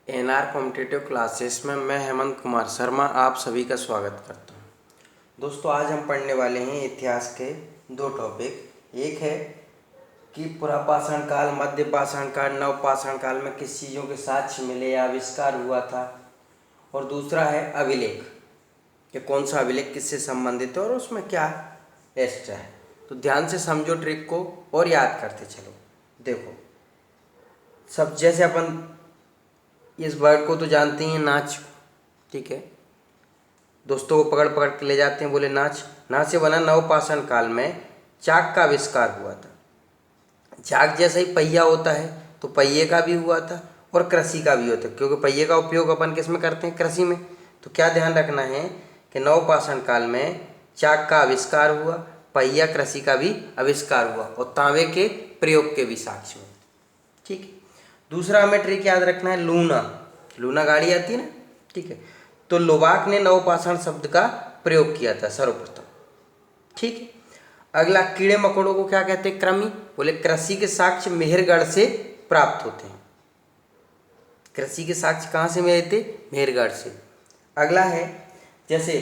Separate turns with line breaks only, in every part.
NR competitive classes में मैं हेमंत कुमार शर्मा आप सभी का स्वागत करता हूं। दोस्तों, आज हम पढ़ने वाले हैं इतिहास के दो टॉपिक। एक है कि पुरापाषाण काल, मध्य पाषाण काल, नवपाषाण काल में किस चीज़ों के साक्ष्य मिले या आविष्कार हुआ था, और दूसरा है अभिलेख कि कौन सा अभिलेख किससे संबंधित है और उसमें क्या एक्स्ट्रा है। तो ध्यान से समझो ट्रिक को और याद करते चलो। देखो, सब जैसे अपन इस वर्ड को तो जानते हैं, नाच। ठीक है, दोस्तों को पकड़ पकड़ के ले जाते हैं, बोले नाच। नाच से बना नवपाषाण काल में चाक का आविष्कार हुआ था। चाक जैसा ही पहिया होता है तो पहिए का भी हुआ था और कृषि का भी होता है, क्योंकि पहिए का उपयोग अपन किस में करते हैं? कृषि में। तो क्या ध्यान रखना है कि नवपाषाण काल में चाक का आविष्कार हुआ, पहिया कृषि का भी आविष्कार हुआ और तांबे के प्रयोग के भी साक्ष्य हैं। ठीक है, दूसरा हमें ट्रिक याद रखना है, लूना। लूना गाड़ी आती है ना, ठीक है। तो लोवाक ने नवपाषाण शब्द का प्रयोग किया था सर्वप्रथम। ठीक है, अगला, कीड़े मकोड़ों को क्या कहते हैं? कृमि। बोले कृषि के साक्ष्य मेहरगढ़ से प्राप्त होते हैं। कृषि के साक्ष्य कहाँ से मिले थे? मेहरगढ़ से। अगला है, जैसे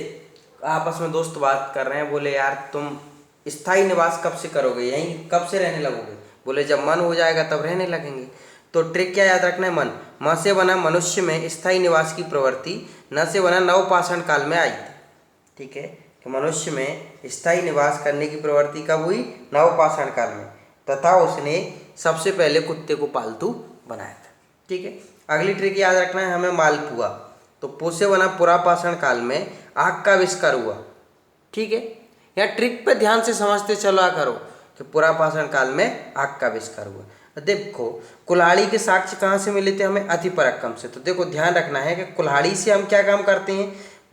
आपस में दोस्त बात कर रहे हैं, बोले यार तुम स्थायी निवास कब से करोगे, यहीं कब से रहने लगोगे? बोले जब मन हो जाएगा तब रहने लगेंगे। तो ट्रिक क्या याद रखना है? मन। म से बना मनुष्य में स्थायी निवास की प्रवृत्ति न से बना नवपाषाण काल में आई थी। ठीक है, कि मनुष्य में स्थायी निवास करने की प्रवृत्ति कब हुई? नवपाषाण काल में, तथा उसने सबसे पहले कुत्ते को पालतू बनाया था। ठीक है, अगली ट्रिक याद रखना है हमें, मालपुआ। तो पो से बना पुरापाषाण काल में आग का आविष्कार हुआ। ठीक है, या ट्रिक पे ध्यान से समझते चला करो कि पुरापाषाण काल में आग का आविष्कार हुआ। देखो, कुल्हाड़ी के साक्ष्य कहाँ से मिले थे हमें? अतिपराक्रम से। तो देखो, ध्यान रखना है कि कुल्हाड़ी से हम क्या काम करते हैं?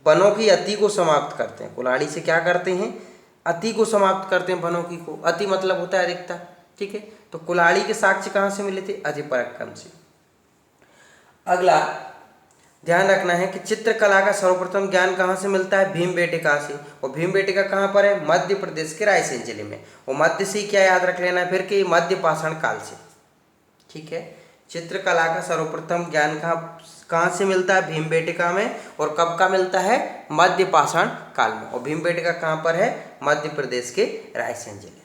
वनों की अति को समाप्त करते हैं। कुल्हाड़ी से क्या करते हैं? अति को समाप्त करते हैं, वनों की को। अति मतलब होता है अधिकता। ठीक है, तो कुल्हाड़ी के साक्ष्य कहाँ से मिले थे? अतिपराक्रम से। अगला ध्यान रखना है कि चित्रकला का सर्वप्रथम ज्ञान कहाँ से मिलता है? भीमबेटका से। और भीमबेटका कहाँ पर है? मध्य प्रदेश के रायसेन जिले में। और मध्य से क्या याद रख लेना है फिर कि मध्य पाषाण काल से। ठीक है, चित्रकला का सर्वप्रथम ज्ञान कहाँ से मिलता है? भीमबेटका में। और कब का मिलता है? मध्य पाषाण काल में। और भीमबेटका कहाँ पर है? मध्य प्रदेश के रायसेन जिले।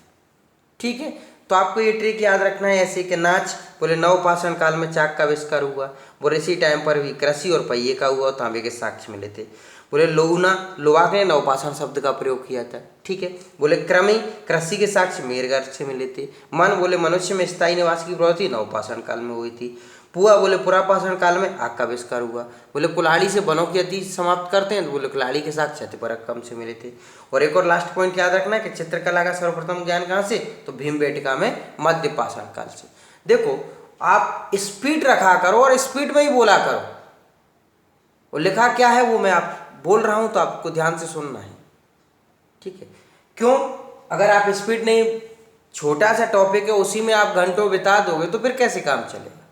ठीक है, तो आपको ये ट्रिक याद रखना है ऐसे कि नाच, बोले नवपाषाण काल में चाक का आविष्कार हुआ, बोले इसी टाइम पर भी कृषि और पहिए का हुआ और तांबे के साक्ष्य मिले थे। बोले लोना, लोवाक ने नवपाषाण शब्द का प्रयोग किया था। ठीक है, बोले क्रमि, कृषि के साक्ष्य मेहरगढ़ से मिले थे। मन, बोले मनुष्य में स्थायी निवास की प्रवृत्ति नवपाषाण काल में हुई थी। पुआ, बोले पुरापाषाण काल में आग का आविष्कार हुआ। बोले कुल्हाड़ी से वनों की अति समाप्त करते हैं, तो बोले कुल्हाड़ी के साक्ष्य अतिपराक्रम से मिले थे। और एक और लास्ट पॉइंट याद रखना है कि चित्रकला का सर्वप्रथम ज्ञान कहाँ से? तो भीमबेटका में मध्य पाषाण काल से। देखो, आप स्पीड रखा करो और स्पीड में ही बोला करो। और लिखा क्या है वो मैं आप बोल रहा हूं तो आपको ध्यान से सुनना है। ठीक है, क्यों? अगर आप स्पीड नहीं, छोटा सा टॉपिक है उसी में आप घंटों बिता दोगे तो फिर कैसे काम चलेगा?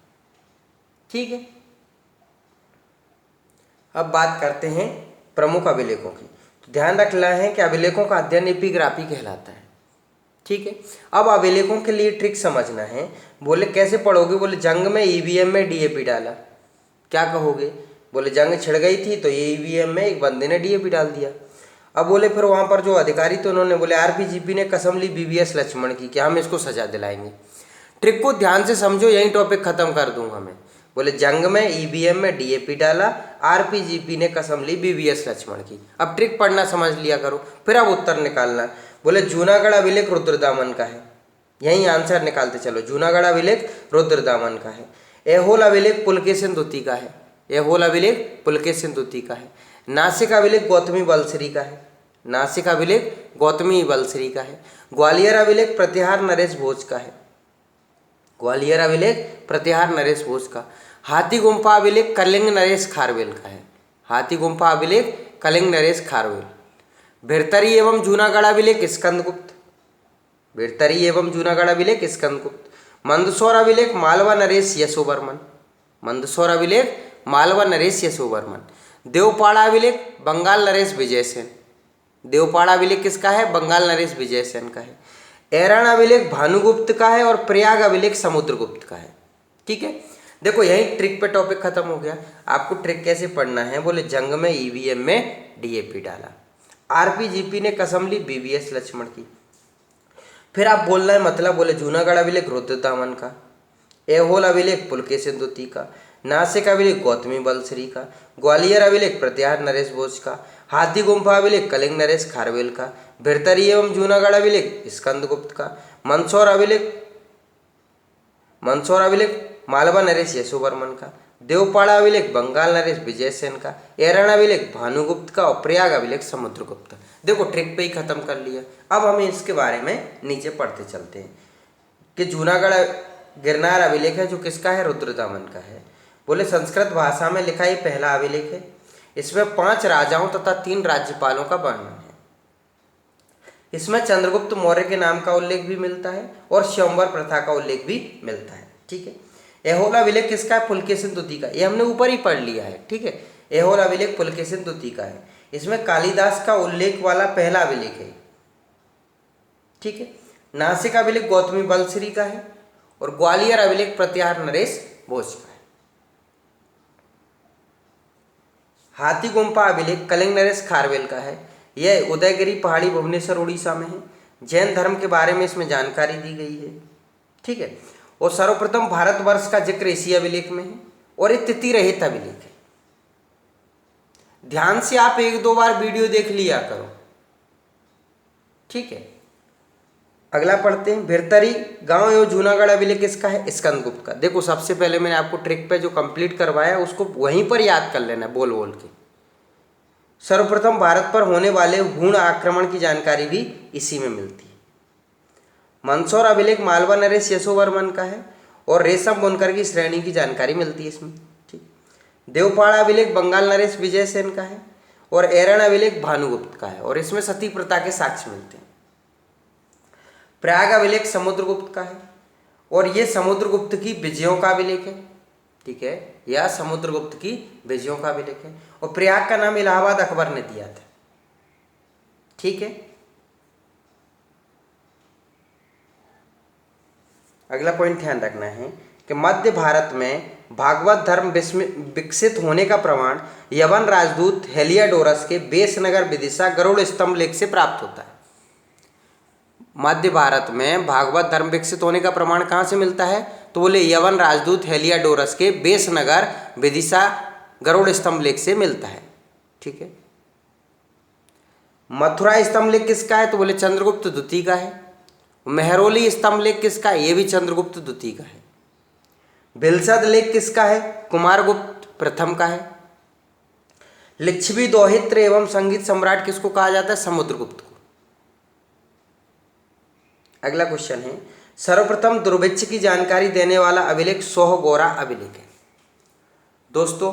ठीक है, अब बात करते हैं प्रमुख अभिलेखों की। तो ध्यान रखना है कि अभिलेखों का अध्ययन एपिग्राफी कहलाता है। ठीक है, अब अभिलेखों के लिए ट्रिक समझना है। बोले कैसे पढ़ोगे? बोले जंग में ईवीएम में डीएपी डाला। क्या कहोगे? बोले जंग छिड़ गई थी तो ये ईवीएम में एक बंदे ने डीएपी डाल दिया। अब बोले फिर वहाँ पर जो अधिकारी थे उन्होंने बोले आरपीजीपी ने कसम ली बीवीएस लक्ष्मण की कि हम इसको सजा दिलाएंगे। ट्रिक को ध्यान से समझो, यही टॉपिक खत्म कर दूंगा मैं। बोले जंग में ईवीएम में डीएपी डाला, आरपीजीपी ने कसम ली बीवीएस लक्ष्मण की। अब ट्रिक पढ़ना समझ लिया करो, फिर अब उत्तर निकालना। बोले जूनागढ़ अभिलेख रुद्रदामन का है, यही आंसर निकालते चलो। जूनागढ़ अभिलेख रुद्रदामन का है। ऐहोल अभिलेख पुलकेशिन द्वितीय का है। ऐहोल अभिलेख पुलकेशिन द्वितीय का है। नासिक अभिलेख गौतमी बलश्री का है। नासिक अभिलेख गौतमी बलश्री का है। ग्वालियर अभिलेख प्रतिहार नरेश भोज का है। ग्वालियर अभिलेख प्रतिहार नरेश भोज का। हाथी गुम्फा अभिलेख कलिंग नरेश खारवेल का है। हाथी गुम्फा अभिलेख कलिंग नरेश खारवेल। भिरतरी एवं जूनागढ़ अभिलेख स्कंदगुप्त। भिरतरी एवं जूनागढ़ अभिलेख स्कंदगुप्त। मंदसौर अभिलेख मालवा नरेश यशोवर्मन। मंदसौर अभिलेख मालवा नरेश यशोवर्मन। देवपाड़ा अभिलेख बंगाल नरेश विजयसेन। देवपाड़ा अभिलेख किसका है? बंगाल नरेश विजयसेन का है। एरण अभिलेख भानुगुप्त का है और प्रयाग अभिलेख समुद्रगुप्त का है। ठीक है, देखो यही ट्रिक पे टॉपिक खत्म हो गया। आपको ट्रिक कैसे पढ़ना है, बोले जंग में ईवीएम में डीएपी डाला, आरपीजीपी ने कसम ली बीवीएस लक्ष्मण की। फिर आप बोलना है मतलब, बोले जूनागढ़ अभिलेख रुद्रदामन का, ऐहोल अभिलेख पुलकेशिन द्वितीय का, नासिक अभिलेख गौतमी बलश्री का, ग्वालियर अभिलेख प्रत्याहार नरेश भोज का, हाथी गुम्फा अभिलेख कलिंग नरेश खारवेल का, भिरतरी एवं जूनागढ़ अभिलेख स्कंदगुप्त का, मंदसौर अभिलेख मालवा नरेश यशोवर्मन का, देवपाड़ा अभिलेख बंगाल नरेश विजय सेन का, एरण अभिलेख भानुगुप्त का और प्रयाग अभिलेख समुद्रगुप्त का। देखो ट्रिक पे ही खत्म कर लिया। अब हम इसके बारे में नीचे पढ़ते चलते हैं कि जूनागढ़ गिरनार अभिलेख है जो किसका है, रुद्रदामन का है। बोले संस्कृत भाषा में लिखा ये पहला अभिलेख है। इसमें 5 राजाओं तथा 3 राज्यपालों का वर्णन है। इसमें चंद्रगुप्त मौर्य के नाम का उल्लेख भी मिलता है और स्वयंवर प्रथा का उल्लेख भी मिलता है। ठीक है। ऐहोल अभिलेख किसका है, पुलकेशिन द्वितीय का। ये हमने ऊपर ही पढ़ लिया है। ठीक है, ऐहोल अभिलेख पुलकेशिन द्वितीय का है। इसमें कालिदास का उल्लेख वाला पहला अभिलेख है। ठीक है। नासिक अभिलेख गौतमी बलश्री का है और ग्वालियर अभिलेख प्रत्याहार नरेश भोज का है। हाथी गुम्फा अभिलेख कलिंग नरेश खारवेल का है। यह उदयगिरी पहाड़ी भुवनेश्वर उड़ीसा में है। जैन धर्म के बारे में इसमें जानकारी दी गई है। ठीक है। और सर्वप्रथम भारतवर्ष का जिक्र इसी अभिलेख में है और ये तिथि रहित अभिलेख है। ध्यान से आप 1-2 बार वीडियो देख लिया करो। ठीक है। अगला पढ़ते हैं, भिरतरी गांव एवं जूनागढ़ अभिलेख किसका है, स्कंदगुप्त का। देखो सबसे पहले मैंने आपको ट्रिक पे जो कंप्लीट करवाया उसको वहीं पर याद कर लेना, बोल बोल के। सर्वप्रथम भारत पर होने वाले हूण आक्रमण की जानकारी भी इसी में मिलती है। मंदसौर अभिलेख मालवा नरेश यशोवर्मन का है और रेशम बुनकर की श्रेणी की जानकारी मिलती है इसमें। ठीक। देवपाड़ा अभिलेख बंगाल नरेश विजय सेन का है और एरण अभिलेख भानुगुप्त का है और इसमें सती प्रथा के साक्ष्य मिलते हैं। प्रयाग अभिलेख समुद्रगुप्त का है और ये समुद्रगुप्त की विजयों का अभिलेख है। ठीक है, यह समुद्रगुप्त की विजयों का अभिलेख है और प्रयाग का नाम इलाहाबाद अकबर ने दिया था। ठीक है। अगला पॉइंट ध्यान रखना है कि मध्य भारत में भागवत धर्म विकसित होने का प्रमाण यवन राजदूत हेलियाडोरस के बेसनगर विदिशा गरुड़ स्तंभ लेख से प्राप्त होता है। मध्य भारत में भागवत धर्म विकसित होने का प्रमाण कहाँ से मिलता है, तो बोले यवन राजदूत हेलियाडोरस के बेसनगर विदिशा गरुड़ स्तंभ लेख से मिलता है। ठीक है। मथुरा स्तंभ लेख किसका है, तो बोले चंद्रगुप्त द्वितीय का है। मेहरौली स्तंभ लेख किसका है, ये भी चंद्रगुप्त द्वितीय का है। बिलसद लेख किसका है, कुमारगुप्त प्रथम का है। लिच्छवी दोहित्र एवं संगीत सम्राट किसको कहा जाता है, समुद्रगुप्त को। अगला क्वेश्चन है, सर्वप्रथम दुर्भिक्ष की जानकारी देने वाला अभिलेख सोहगोरा अभिलेख है। दोस्तों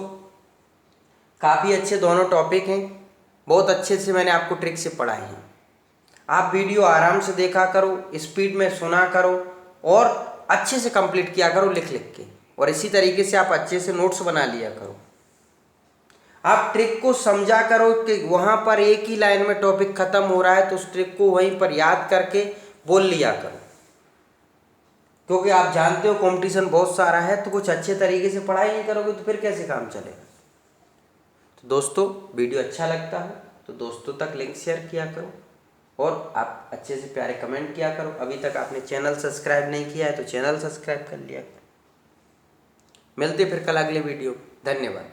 काफ़ी अच्छे दोनों टॉपिक हैं, बहुत अच्छे से मैंने आपको ट्रिक से पढ़ाए हैं। आप वीडियो आराम से देखा करो, स्पीड में सुना करो और अच्छे से कंप्लीट किया करो लिख लिख के, और इसी तरीके से आप अच्छे से नोट्स बना लिया करो। आप ट्रिक को समझा करो कि वहाँ पर एक ही लाइन में टॉपिक खत्म हो रहा है तो उस ट्रिक को वहीं पर याद करके बोल लिया करो, क्योंकि आप जानते हो कंपटीशन बहुत सारा है, तो कुछ अच्छे तरीके से पढ़ाई नहीं करोगे तो फिर कैसे काम चलेगा। तो दोस्तों वीडियो अच्छा लगता है तो दोस्तों तक लिंक शेयर किया करो और आप अच्छे से प्यारे कमेंट किया करो। अभी तक आपने चैनल सब्सक्राइब नहीं किया है तो चैनल सब्सक्राइब कर लिया करो। मिलते फिर कल अगले वीडियो। धन्यवाद।